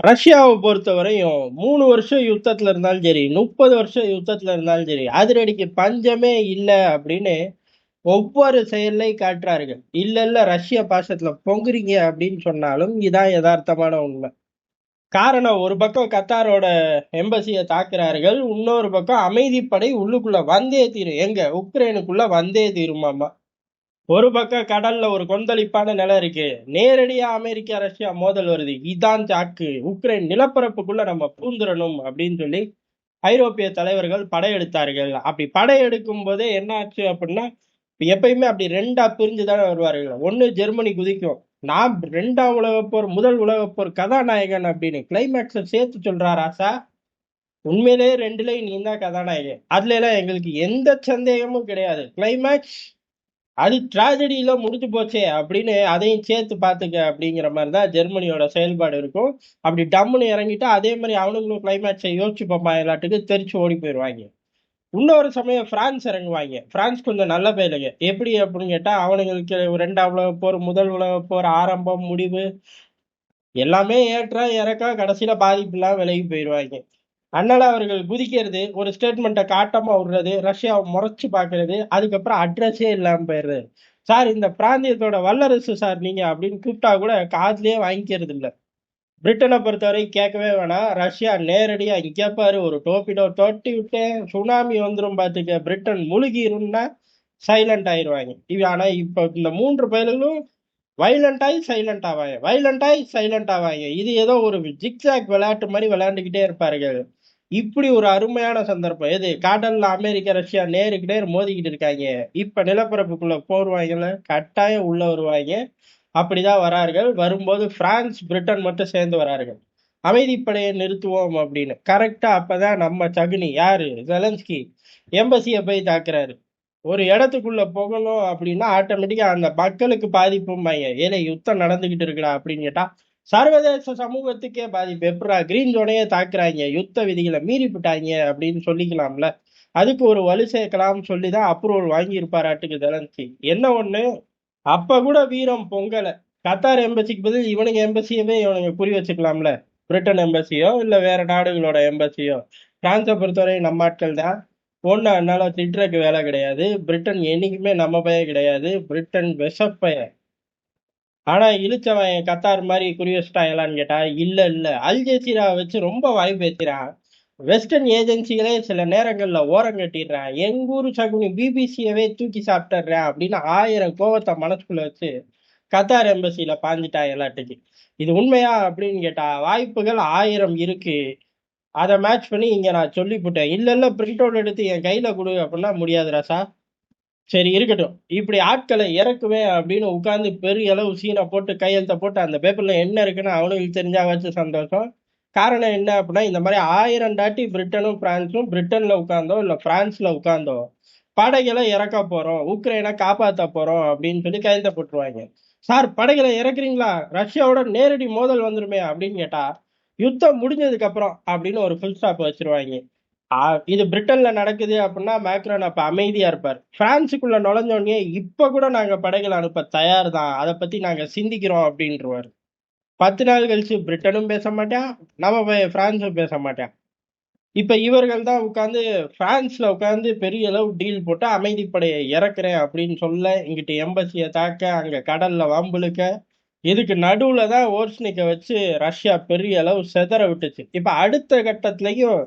ரஷ்யாவை பொறுத்தவரையும் 3 வருஷம் யுத்தத்துல இருந்தாலும் சரி, 30 வருஷம் யுத்தத்துல இருந்தாலும் சரி, அதிரடிக்கு பஞ்சமே இல்ல அப்படின்னு ஒவ்வொரு செயல்லையும் காட்டுறார்கள். இல்ல, இல்ல ரஷ்ய பாசத்துல பொங்குறீங்க அப்படின்னு சொன்னாலும் இதான் யதார்த்தமான உண்மை. காரணம் ஒரு பக்கம் கத்தாரோட எம்பசிய தாக்குறார்கள். இன்னொரு பக்கம் அமைதிப்படை உள்ளுக்குள்ள வந்தே தீரும். எங்க? உக்ரைனுக்குள்ள வந்தே தீருமாமா. ஒரு பக்கம் கடல்ல ஒரு கொந்தளிப்பான நிலை இருக்கு. நேரடியா அமெரிக்கா, ரஷ்யா மோதல் வருது. இதான் சாக்கு. உக்ரைன் நிலப்பரப்புக்குள்ள நம்ம பூந்துரணும் அப்படின்னு சொல்லி ஐரோப்பிய தலைவர்கள் படையெடுத்தார்கள். அப்படி படையெடுக்கும் போதே என்ன ஆச்சு அப்படின்னா, எப்பயுமே அப்படி 2ஆ பிரிஞ்சு தானே வருவார்கள். ஒண்ணு ஜெர்மனி குதிக்கும். நான் 2ஆம் உலகப்போர், முதல் உலகப்போர் கதாநாயகன் அப்படின்னு கிளைமேக்ஸ சேர்த்து சொல்றா ராசா. உண்மையிலேயே 2லயும் நீ தான் கதாநாயகன். அதுல எல்லாம் எங்களுக்கு எந்த சந்தேகமும் கிடையாது. கிளைமேக்ஸ் அது ட்ராஜடியில முடிஞ்சு போச்சே அப்படின்னு அதையும் சேர்த்து பார்த்துக்க அப்படிங்கிற மாதிரி தான் ஜெர்மனியோட செயல்பாடு இருக்கும். அப்படி டம்முன்னு இறங்கிட்டா அதே மாதிரி அவனுங்களும் கிளைமேக்ஸை யோசிச்சு பார்ப்பான், எல்லாத்துக்கு தெரிச்சு ஓடி போயிடுவாங்க. இன்னொரு சமயம் பிரான்ஸ் இறங்குவாங்க. பிரான்ஸ் கொஞ்சம் நல்ல பயலுங்க. எப்படி அப்படின்னு கேட்டா அவனுங்களுக்கு 2ஆம் உலகப் போர், முதல் உலகப் போர் ஆரம்பம், முடிவு எல்லாமே ஏற்றம் இறக்கம், கடைசியில பாதிப்பு இல்லாம விலகி போயிடுவாங்க. அதனால அவர்கள் குதிக்கிறது, ஒரு ஸ்டேட்மெண்ட்டை காட்டாம விடுறது, ரஷ்யாவை முறைச்சு பார்க்கறது, அதுக்கப்புறம் அட்ரஸே இல்லாம போயிடுறது. சார் இந்த பிராந்தியத்தோட வல்லரசு சார் நீங்க அப்படின்னு கூப்பிட்டா கூட காதுலயே வாங்கிக்கிறது இல்ல. பிரிட்டனை பொறுத்தவரை கேட்கவே வேணாம். ரஷ்யா நேரடியா இங்க பாரு ஒரு டோபிடோ தொட்டி விட்டேன், சுனாமி வந்துரும் பாத்துக்க, பிரிட்டன் முழுகிரும்னா சைலண்ட் ஆயிருவாங்க. ஆனா இப்ப இந்த 3 பயல்களும் வைலண்ட் ஆகி சைலண்ட் ஆவாங்க, வைலண்ட் ஆகி சைலண்ட் ஆவாங்க. இது ஏதோ ஒரு ஜிக்ஜாக் விளையாட்டு மாதிரி விளையாண்டுக்கிட்டே இருப்பார்கள். இப்படி ஒரு அருமையான சந்தர்ப்பம் எது? கடல்ல அமெரிக்கா, ரஷ்யா நேருக்கு நேர் மோதிக்கிட்டு இருக்காங்க. இப்ப நிலப்பரப்புக்குள்ள போருவாங்கல்ல, கட்டாயம் உள்ள வருவாங்க. அப்படிதான் வரார்கள். வரும்போது பிரான்ஸ், பிரிட்டன் மட்டும் சேர்ந்து வரார்கள். அமைதிப்படையை நிறுத்துவோம் அப்படின்னு. கரெக்டா அப்பதான் நம்ம சகுனி யாரு? ஜெலன்ஸ்கி எம்பசிய போய் தாக்குறாரு. ஒரு இடத்துக்குள்ள போகணும் அப்படின்னா ஆட்டோமேட்டிக்கா அந்த மக்களுக்கு பாதிப்பும்பாங்க. ஏலே யுத்தம் நடந்துகிட்டு இருக்குடா அப்படின்னு கேட்டா, சர்வதேச சமூகத்துக்கே பாதிப்பு. எப்படிடா கிரீன் ஜோனையே தாக்குறாங்க, யுத்த விதிகளை மீறி விட்டாங்க அப்படின்னு சொல்லிக்கலாம்ல. அதுக்கு ஒரு வலு சேர்க்கலாம்னு சொல்லிதான் அப்ரூவல் வாங்கி இருப்பாராட்டுக்கு ஜெலன்ஸ்கி. என்ன ஒண்ணு, அப்ப கூட வீரம் பொங்கல. கத்தார் எம்பசிக்கு பதில் இவனுங்க எம்பசியவே இவனுங்க குறி வச்சுக்கலாம்ல. பிரிட்டன் எம்பசியோ இல்ல வேற நாடுகளோட எம்பசியோ. பிரான்ஸை பொறுத்தவரை நம்ம ஆட்கள் தான். ஒண்ணு அதனால திட்டுறதுக்கு வேலை கிடையாது. பிரிட்டன் என்னைக்குமே நம்ம பையன் கிடையாது. பிரிட்டன் விஷப்பய. ஆனா இழிச்சவன் கத்தார் மாதிரி குறி வச்சுட்டாங்களான்னு கேட்டா இல்ல இல்ல. அல் ஜசீரா வச்சு ரொம்ப வாய் பேசுறான். வெஸ்டர்ன் ஏஜென்சிகளே சில நேரங்கள்ல ஓரம் கட்டிடுறான். எங்க ஊரு சகுனி பிபிசியவே தூக்கி சாப்பிட்டுறேன் அப்படின்னு 1000 கோவத்தை மனசுக்குள்ள வச்சு கத்தார் எம்பசியில பாஞ்சிட்டான் எல்லாத்துக்கும். இது உண்மையா அப்படின்னு கேட்டா வாய்ப்புகள் 1000 இருக்கு. அதை மேட்ச் பண்ணி இங்க நான் சொல்லிவிட்டேன். இல்ல இல்ல பிரிண்ட் அவுட் எடுத்து என் கையில கொடு அப்படின்னா முடியாது ராசா. சரி இருக்கட்டும். இப்படி ஆட்களை இறக்குவேன் அப்படின்னு உட்கார்ந்து பெரிய அளவு சீனை போட்டு கையெழுத்த போட்டு அந்த பேப்பர்ல என்ன இருக்குன்னு அவனுக்கு தெரிஞ்சா வச்சு சந்தோஷம். காரணம் என்ன அப்படின்னா இந்த மாதிரி 1000 தாட்டி பிரிட்டனும் பிரான்ஸும் பிரிட்டன்ல உட்கார்ந்தோ இல்ல பிரான்ஸ்ல உட்கார்ந்தோ படைகளை இறக்க போறோம், உக்ரைனை காப்பாத்த போறோம் அப்படின்னு சொல்லி கையெழுத்த போட்டுருவாங்க. சார் படைகளை இறக்குறீங்களா, ரஷ்யாவோட நேரடி மோதல் வந்துருமே அப்படின்னு கேட்டா யுத்தம் முடிஞ்சதுக்கு அப்புறம் அப்படின்னு ஒரு ஃபுல் ஸ்டாப் வச்சிருவாங்க. இது பிரிட்டன்ல நடக்குது அப்படின்னா மேக்ரான் அப்ப அமைதியா இருப்பார். பிரான்சுக்குள்ள நுழைஞ்சோடனே இப்ப கூட நாங்க படைகள் அனுப்ப தயார் தான், அதை பத்தி நாங்க சிந்திக்கிறோம் அப்படின்றவாரு. 10 நாள் கழிச்சு பிரிட்டனும் பேச மாட்டான், நம்ம பிரான்ஸும் பேச மாட்டான். இப்ப இவர்கள் தான் உட்கார்ந்து பிரான்ஸ்ல உட்கார்ந்து பெரிய அளவு டீல் போட்டு அமைதிப்படையை இறக்குறேன் அப்படின்னு சொல்ல, இங்கிட்டு எம்பசியை தாக்க, அங்க கடல்ல வம்பிழுக்க, இதுக்கு நடுவுல தான் ஓர்ஸ்னிக்க வச்சு ரஷ்யா பெரிய அளவு செதற விட்டுச்சு. இப்ப அடுத்த கட்டத்திலையும்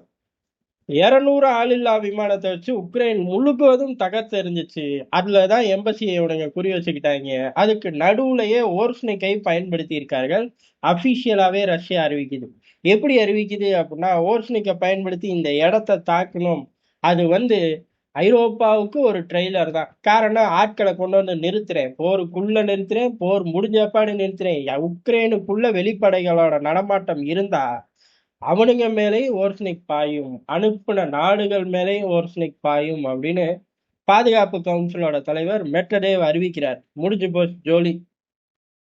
200 ஆளில்லா விமானத்தை வச்சு உக்ரைன் முழுவதும் தகர்த்தெறிஞ்சிச்சு. அதுலதான் எம்பசியை இவனுங்க குறி வச்சுக்கிட்டாங்க. அதுக்கு நடுவுலயே ஓர்ஸ்னிக்கை பயன்படுத்தி இருக்கார்கள். அபிஷியலாவே ரஷ்யா அறிவிக்குது. எப்படி அறிவிக்குது அப்படின்னா, ஓர்ஸ்னிக்கை பயன்படுத்தி இந்த இடத்தை தாக்கணும். அது ஐரோப்பாவுக்கு ஒரு ட்ரெய்லர் தான். காரணம், ஆட்களை கொண்டு வந்து நிறுத்துறேன், போருக்குள்ள நிறுத்துறேன், போர் முடிஞ்சப்பாடு நிறுத்துறேன், உக்ரைனுக்குள்ள வெளிப்படைகளோட நடமாட்டம் இருந்தா அவனுங்க மேலேயும் ஓர்ஸ்னிக் பாயும், அனுப்புன நாடுகள் மேலேயும் ஓர்ஸ்னிக் பாயும் அப்படின்னு பாதுகாப்பு கவுன்சிலோட தலைவர் மெட்டடேவ் அறிவிக்கிறார். முடிஞ்சு போச்சு ஜோலி.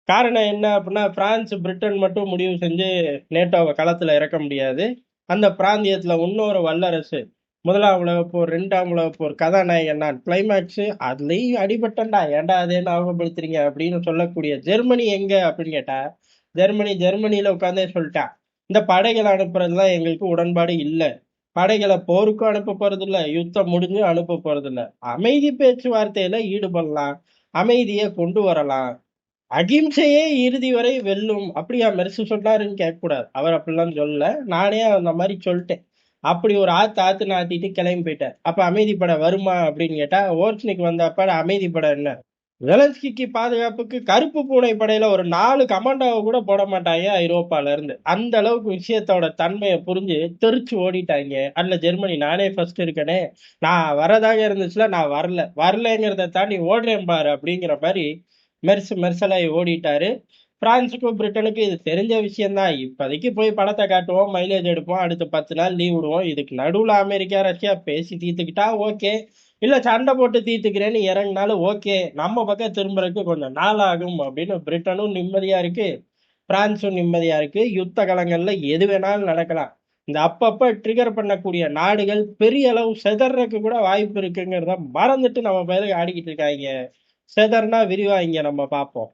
காரணம் என்ன அப்படின்னா, பிரான்ஸ் பிரிட்டன் மட்டும் முடிவு செஞ்சு நேட்டோவை களத்துல இறக்க முடியாது. அந்த பிராந்தியத்துல இன்னொரு வல்லரசு, முதலாம் உலகப் போர், 2ஆம் உலகப் போர் கதாநாயகன் நான், கிளைமேக்ஸ் அதுலயும் அடிபட்டண்டா, ஏன்டா அதே ஞாபகப்படுத்துறீங்க அப்படின்னு சொல்லக்கூடிய ஜெர்மனி எங்க அப்படின்னு கேட்டா, ஜெர்மனியில உட்காந்தே சொல்லிட்டான். இந்த படைகள் அனுப்புறதுலாம் எங்களுக்கு உடன்பாடு இல்ல. படைகளை போருக்கும் அனுப்ப போறதில்ல, யுத்தம் முடிஞ்சு அனுப்ப போறதில்ல. அமைதி பேச்சுவார்த்தையில ஈடுபடலாம், அமைதிய கொண்டு வரலாம். அகிம்சையே இறுதி வரை வெல்லும். அப்படியா மெர்சு சொன்னாருன்னு கேட்கக்கூடாது. அவர் அப்படிலாம் சொல்லல. நானே அந்த மாரி சொல்ட்டேன். அப்படி ஒரு ஆத்துன்னு ஆத்திட்டு கிளம்பி போயிட்டார். அப்ப அமைதிப்படை வருமா அப்படின்னு கேட்டா, ஓர்ச்னிக் வந்தப்ப அமைதிப்படை என்ன? ஜெலன்ஸ்கிக்கு பாதுகாப்புக்கு கருப்பு பூனை படையில ஒரு 4 கமாண்டோவ கூட போட மாட்டாங்க ஐரோப்பால இருந்து. அந்த அளவுக்கு விஷயத்தோட தன்மைய புரிஞ்சு தெறிச்சு ஓடிட்டாய்ங்க. அதுல ஜெர்மனி நானே ஃபர்ஸ்ட் இருக்கனே, நான் வரதாக இருந்துச்சுல நான் வரல. வரலங்கிறத தாண்டி ஓடுறேன் பாரு அப்படிங்கிற மாரி மெர்சலாயி ஓடிட்டாரு. பிரான்சுக்கும் பிரிட்டனுக்கும் இது தெரிஞ்ச விஷயம் தான். இப்போதைக்கு போய் படத்தை காட்டுவோம், மைலேஜ் எடுப்போம், அடுத்து 10 நாள் லீவ் விடுவோம். இதுக்கு நடுவுல அமெரிக்கா, ரஷ்யா பேசி தீர்த்துக்கிட்டா ஓகே. இல்ல சண்டை போட்டு தீர்த்துக்கிறேன்னு இறங்குனாலும் ஓகே. நம்ம பக்கம் திரும்புறதுக்கு கொஞ்சம் நாள் ஆகும் அப்படின்னு பிரிட்டனும் நிம்மதியா இருக்கு, பிரான்சும் நிம்மதியா இருக்கு. யுத்த களங்கள்ல எது வேணாலும் நடக்கலாம். இந்த அப்பப்ப ட்ரிகர் பண்ணக்கூடிய நாடுகள் பெரிய அளவு சிதறதுக்கு கூட வாய்ப்பு இருக்குங்கிறத மறந்துட்டு நம்ம பேருக்கு ஆடிக்கிட்டு இருக்காங்க. சிதறுனா விரிவாங்க நம்ம பார்ப்போம்.